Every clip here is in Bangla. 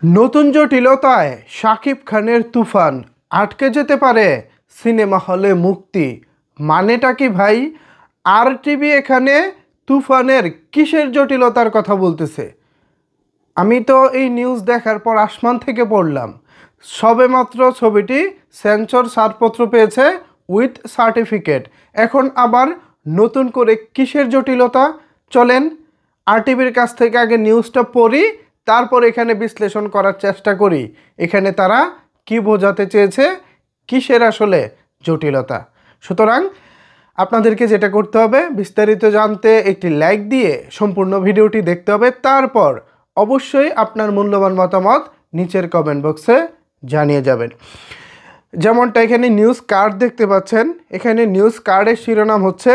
নতুন জটিলতায় শাকিব খানের তুফান আটকে যেতে পারে সিনেমা হলে মুক্তি। মানেটা কি ভাই? আর টিভি এখানে তুফানের কিসের জটিলতার কথা বলতেছে? আমি তো এই নিউজ দেখার পর আসমান থেকে পড়লাম। সবেমাত্র ছবিটি সেন্সর ছাড়পত্র পেয়েছে উইথ সার্টিফিকেট। এখন আবার নতুন করে কিসের জটিলতা? চলেন আরটিভির কাছ থেকে আগে নিউজটা পড়ি, তারপর এখানে বিশ্লেষণ করার চেষ্টা করি এখানে তারা কি বোঝাতে চেয়েছে, কিসের আসলে জটিলতা। সুতরাং আপনাদেরকে যেটা করতে হবে, বিস্তারিত জানতে একটি লাইক দিয়ে সম্পূর্ণ ভিডিওটি দেখতে হবে। তারপর অবশ্যই আপনার মূল্যবান মতামত নিচের কমেন্ট বক্সে জানিয়ে যাবেন। যেমনটা এখানে নিউজ কার্ড দেখতে পাচ্ছেন, এখানে নিউজ কার্ডের শিরোনাম হচ্ছে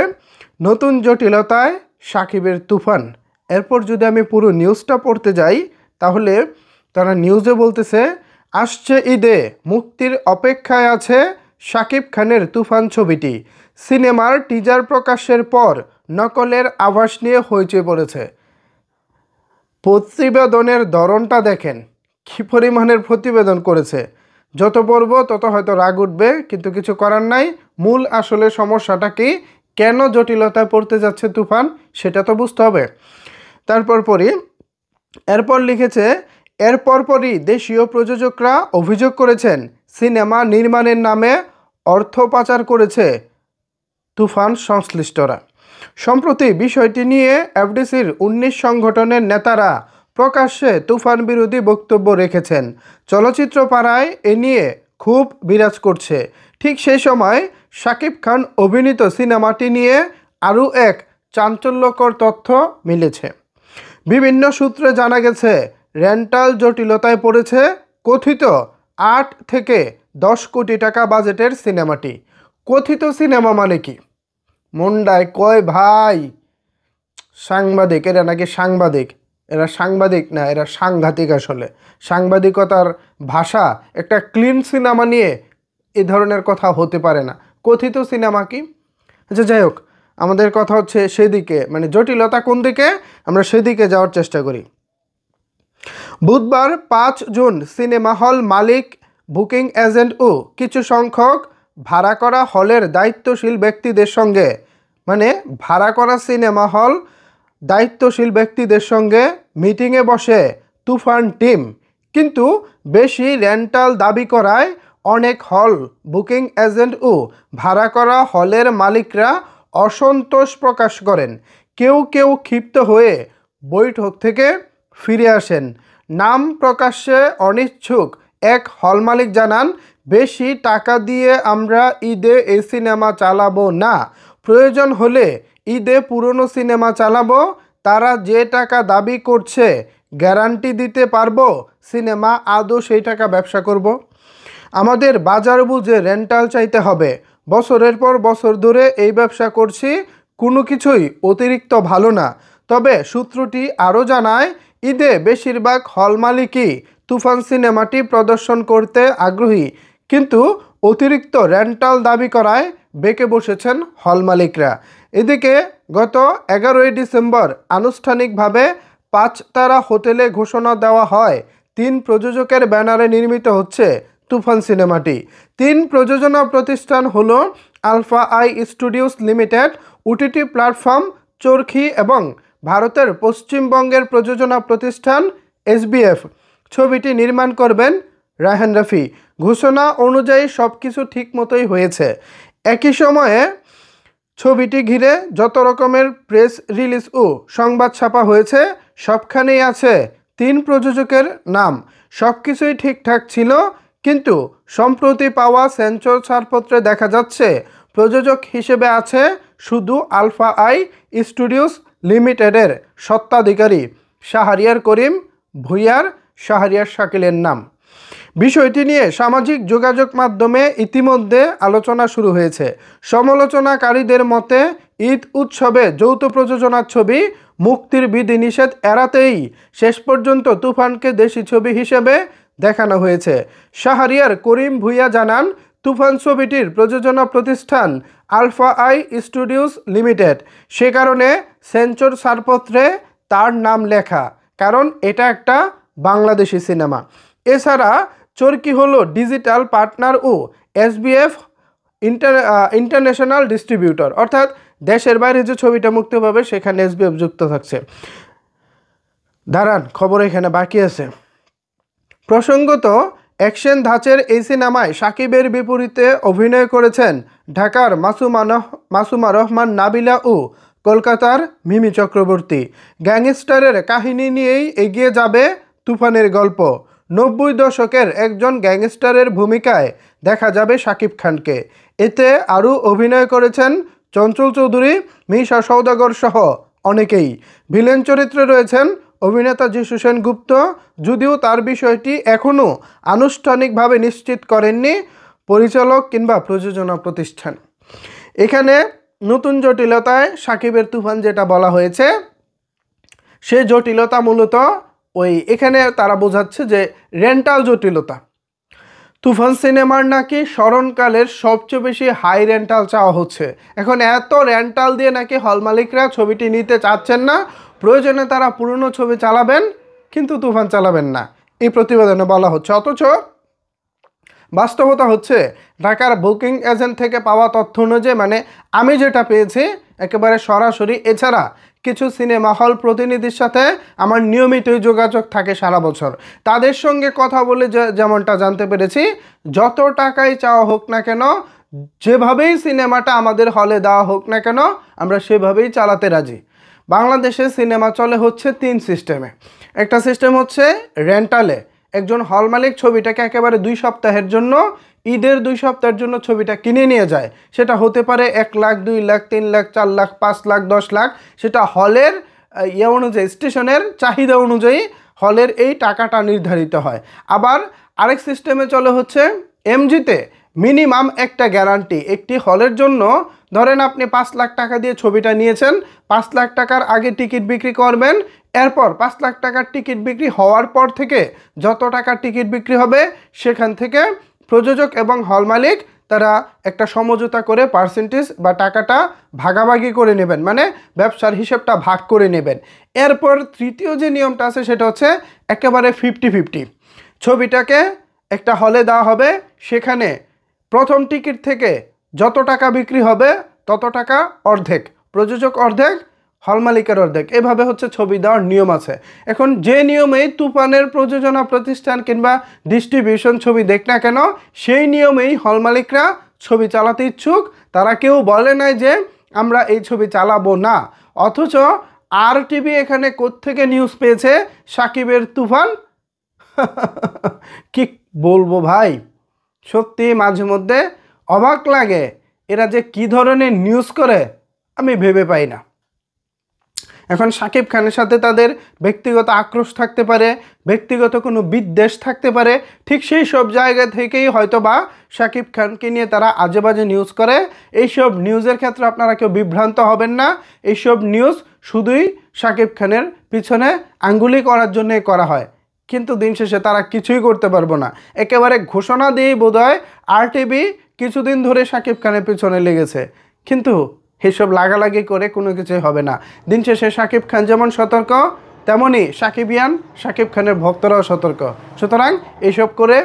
নতুন জটিলতায় সাকিবের তুফান। এরপর যদি আমি পুরো নিউজটা পড়তে যাই তাহলে তারা নিউজে বলতেছে, আসছে ঈদে মুক্তির অপেক্ষায় আছে সাকিব খানের তুফান ছবিটি। সিনেমার টিজার প্রকাশের পর নকলের আভাস নিয়ে হইচই পড়েছে। প্রতিবেদনের ধরনটা দেখেন, কী পরিমাণের প্রতিবেদন করেছে। যত পড়ব তত হয়তো রাগ উঠবে, কিন্তু কিছু করার নাই। মূল আসলে সমস্যাটা কি, কেন জটিলতায় পড়তে যাচ্ছে তুফান, সেটা তো বুঝতে হবে। এরপর লিখেছে, এরপরই দেশীয় প্রযোজকরা অভিযোগ করেছেন সিনেমা নির্মাণের নামে অর্থ পাচার করেছে তুফান সংশ্লিষ্টরা। সম্প্রতি বিষয়টি নিয়ে এফডিসির 19 সংগঠনের নেতারা প্রকাশ্যে তুফান বিরোধী বক্তব্য রেখেছেন। চলচ্চিত্র পাড়ায় এ নিয়ে খুব বিরাজ করছে। ঠিক সেই সময় শাকিব খান অভিনীত সিনেমাটি নিয়ে আরও এক চাঞ্চল্যকর তথ্য মিলেছে। বিভিন্ন সূত্রে জানা গেছে, রেন্টাল জটিলতায় পড়েছে কথিত 8 থেকে 10 কোটি টাকা বাজেটের সিনেমাটি। কথিত সিনেমা মানে কি? মুন্ডায় কয় ভাই, সাংবাদিক, এরা নাকি সাংবাদিক। এরা সাংবাদিক না, এরা সাংঘাতিক। আসলে সাংবাদিকতার ভাষা, একটা ক্লিন সিনেমা নিয়ে এ ধরনের কথা হতে পারে না। কথিত সিনেমা কি? আচ্ছা যাই হোক, আমাদের কথা হচ্ছে সেদিকে, মানে জটিলতা কোন দিকে, আমরা সেদিকে যাওয়ার চেষ্টা করি। বুধবার 5 জুন সিনেমা হল মালিক, বুকিং এজেন্ট ও কিছু সংখ্যক ভাড়া করা হলের দায়িত্বশীল ব্যক্তিদের সঙ্গে, মানে ভাড়া করা সিনেমা হল দায়িত্বশীল ব্যক্তিদের সঙ্গে মিটিংয়ে বসে তুফান টিম। কিন্তু বেশি রেন্টাল দাবি করায় অনেক হল বুকিং এজেন্ট ও ভাড়া করা হলের মালিকরা অসন্তোষ প্রকাশ করেন। কেউ কেউ ক্ষিপ্ত হয়ে বৈঠক থেকে ফিরে আসেন। নাম প্রকাশ্যে অনিচ্ছুক এক হল মালিক জানান, বেশি টাকা দিয়ে আমরা ঈদে এই সিনেমা চালাবো না। প্রয়োজন হলে ঈদে পুরনো সিনেমা চালাবো। তারা যে টাকা দাবি করছে গ্যারান্টি দিতে পারবো সিনেমা আদৌ সেই টাকা ব্যবসা করব। আমাদের বাজার বুঝে রেন্টাল চাইতে হবে। বছরের পর বছর ধরে এই ব্যবসা করছি, কোনো কিছুই অতিরিক্ত ভালো না। তবে সূত্রটি আরও জানায়, ঈদে বেশিরভাগ হল মালিকই তুফান সিনেমাটি প্রদর্শন করতে আগ্রহী, কিন্তু অতিরিক্ত রেন্টাল দাবি করায় বেঁকে বসেছেন হল মালিকরা। এদিকে গত 11ই ডিসেম্বর আনুষ্ঠানিকভাবে 5 তারা হোটেলে ঘোষণা দেওয়া হয় 3 প্রযোজকের ব্যানারে নির্মিত হচ্ছে তুফান সিনেমাটি। 3 প্রযোজনা প্রতিষ্ঠান হলো Alpha I Studios Limited, OTT platform Chorki এবং ভারতের পশ্চিমবঙ্গের প্রযোজনা প্রতিষ্ঠান এসবিএফ। ছবিটি নির্মাণ করবেন রায়হান রাফি। ঘোষণা অনুযায়ী সব কিছু ঠিক মতোই হয়েছে। একই সময়ে ছবিটি ঘিরে যত রকমের প্রেস রিলিজ ও সংবাদ ছাপা হয়েছে, সবখানেই আছে 3 প্রযোজকের নাম। সব কিছুই ঠিকঠাক ছিল, কিন্তু সম্প্রতি পাওয়া সেন্সর ছাড়পত্রে দেখা যাচ্ছে প্রযোজক হিসেবে আছে শুধু আলফা আই স্টুডিওস লিমিটেডের স্বত্বাধিকারী শাহরিয়ার করিম ভূঁইয়ার, শাহরিয়ার শাকিলের নাম। বিষয়টি নিয়ে সামাজিক যোগাযোগ মাধ্যমে ইতিমধ্যে আলোচনা শুরু হয়েছে। সমালোচনাকারীদের মতে, ঈদ উৎসবে যৌথ প্রযোজনার ছবি মুক্তির বিধিনিষেধ এড়াতেই শেষ পর্যন্ত তুফানকে দেশি ছবি হিসেবে দেখানো হয়েছে। শাহরিয়ার করিম ভূঁইয়া জানান, তুফান ছবিটির প্রযোজনা প্রতিষ্ঠান আলফা আই স্টুডিওস লিমিটেড, সে কারণে সেন্সর ছাড়পত্রে তার নাম লেখা, কারণ এটা একটা বাংলাদেশি সিনেমা। এছাড়া চরকি হলো ডিজিটাল পার্টনার ও এসবিএফ ইন্টারন্যাশনাল ডিস্ট্রিবিউটর, অর্থাৎ দেশের বাইরে যে ছবিটা মুক্তি পাবে সেখানে এসবিএফ যুক্ত থাকছে। দাঁড়ান, খবর এখানে বাকি আছে। প্রসঙ্গত, অ্যাকশন ধাঁচের এই সিনেমায় শাকিবের বিপরীতে অভিনয় করেছেন ঢাকার মাসুমা রহমান নাবিলা ও কলকাতার মিমি চক্রবর্তী। গ্যাংস্টারের কাহিনী নিয়েই এগিয়ে যাবে তুফানের গল্প। 90 দশকের একজন গ্যাংস্টারের ভূমিকায় দেখা যাবে শাকিব খানকে। এতে আরও অভিনয় করেছেন চঞ্চল চৌধুরী, মিশা সওদাগর সহ অনেকেই। ভিলেন চরিত্রে রয়েছেন অভিনেতা যিশু সেনগুপ্ত, যদিও তার বিষয়টি এখনও আনুষ্ঠানিকভাবে নিশ্চিত করেননি পরিচালক কিংবা প্রযোজনা প্রতিষ্ঠান। এখানে নতুন জটিলতায় শাকিবের তুফান যেটা বলা হয়েছে, সে জটিলতা মূলত এখানে তারা বোঝাচ্ছে যে রেন্টাল জটিলতা। তুফান সিনেমার নাকি স্মরণকালের সবচেয়ে বেশি হাই রেন্টাল চাওয়া হচ্ছে। এখন এত রেন্টাল দিয়ে নাকি হল মালিকরা ছবিটি নিতে চাচ্ছেন না, প্রয়োজনে তারা পুরনো ছবি চালাবেন কিন্তু তুফান চালাবেন না, এই প্রতিবেদনে বলা হচ্ছে। অথচ বাস্তবতা হচ্ছে ঢাকার বুকিং এজেন্ট থেকে পাওয়া তথ্য অনুযায়ী, মানে আমি যেটা পেয়েছি একেবারে সরাসরি, এছাড়া কিছু সিনেমা হল প্রতিনিধির সাথে আমার নিয়মিতই যোগাযোগ থাকে সারা বছর, তাদের সঙ্গে কথা বলে যেমনটা জানতে পেরেছি, যত টাকাই চাওয়া হোক না কেন, যেভাবেই সিনেমাটা আমাদের হলে দেওয়া হোক না কেন, আমরা সেভাবেই চালাতে রাজি। বাংলাদেশে সিনেমা চলে হচ্ছে 3 সিস্টেমে। একটা সিস্টেম হচ্ছে রেন্টালে, একজন হল মালিক ছবিটাকে একেবারে 2 সপ্তাহের জন্য, ঈদের 2 সপ্তাহের জন্য ছবিটা কিনে নিয়ে যায়। সেটা হতে পারে 1 লাখ, 2 লাখ, 3 লাখ, 4 লাখ, 5 লাখ, 10 লাখ, সেটা হলের অনুযায়ী, স্টেশনের চাহিদা অনুযায়ী হলের এই টাকাটা নির্ধারিত হয়। আবার আরেক সিস্টেমে চলে হচ্ছে এমজিতে, মিনিমাম একটা গ্যারান্টি। একটি হলের জন্য ধরেন আপনি 5 লাখ টাকা দিয়ে ছবিটা নিয়েছেন, 5 লাখ টাকার আগে টিকিট বিক্রি করবেন, এরপর 5 লাখ টাকার টিকিট বিক্রি হওয়ার পর থেকে যত টাকার টিকিট বিক্রি হবে সেখান থেকে প্রযোজক এবং হল মালিক তারা একটা সমঝোতা করে পার্সেন্টেজ বা টাকাটা ভাগাভাগি করে নেবেন, মানে ব্যবসার হিসেবটা ভাগ করে নেবেন। এরপর তৃতীয় যে নিয়মটা আছে সেটা হচ্ছে একেবারে 50-50। ছবিটাকে একটা হলে দেওয়া হবে, সেখানে প্রথম টিকিট থেকে যত টাকা বিক্রি হবে তত টাকা অর্ধেক, প্রযোজক অর্ধেক, হল মালিকের অর্ধেক, এভাবে হচ্ছে ছবি দেওয়ার নিয়ম আছে। এখন যে নিয়মেই তুফানের প্রযোজনা প্রতিষ্ঠান কিংবা ডিস্ট্রিবিউশন ছবি দেখ না কেন, সেই নিয়মেই হল মালিকরা ছবি চালাতে ইচ্ছুক। তারা কেউ বলে নাই যে আমরা এই ছবি চালাবো না। অথচ RTV এখানে কোত্থেকে নিউজ পেয়েছে শাকিবের তুফান? কি বলবো ভাই, সত্যি মাঝে মধ্যে অবাক লাগে এরা যে কি ধরনের নিউজ করে আমি ভেবে পাই না। এখন শাকিব খানের সাথে তাদের ব্যক্তিগত আক্রোশ থাকতে পারে, ব্যক্তিগত কোনো বিদ্বেষ থাকতে পারে, ঠিক সেই সব জায়গা থেকেই হয়তো বা শাকিব খানকে নিয়ে তারা আজে বাজে নিউজ করে। এইসব নিউজের ক্ষেত্রে আপনারা কেউ বিভ্রান্ত হবেন না, এইসব নিউজ শুধুই শাকিব খানের পিছনে আঙ্গুলি করার জন্যই করা হয়, কিন্তু দিন শেষে তারা কিছুই করতে পারবো না। একেবারে ঘোষণা দিয়েই বোধহয় RTV কিছুদিন ধরে শাকিব খানের পিছনে লেগেছে, কিন্তু এসব লাগালাগি করে কোনো কিছুই হবে না। দিন শেষে শাকিব খান যেমন সতর্ক, তেমনই শাকিবিয়ান, শাকিব খানের ভক্তরাও সতর্ক। সুতরাং এইসব করে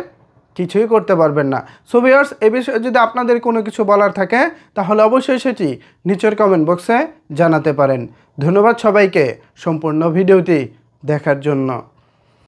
কিছুই করতে পারবেন না। সো ভিউয়ার্স, এ বিষয়ে যদি আপনাদের কোনো কিছু বলার থাকে তাহলে অবশ্যই সেটি নিচের কমেন্ট বক্সে জানাতে পারেন। ধন্যবাদ সবাইকে সম্পূর্ণ ভিডিওটি দেখার জন্য।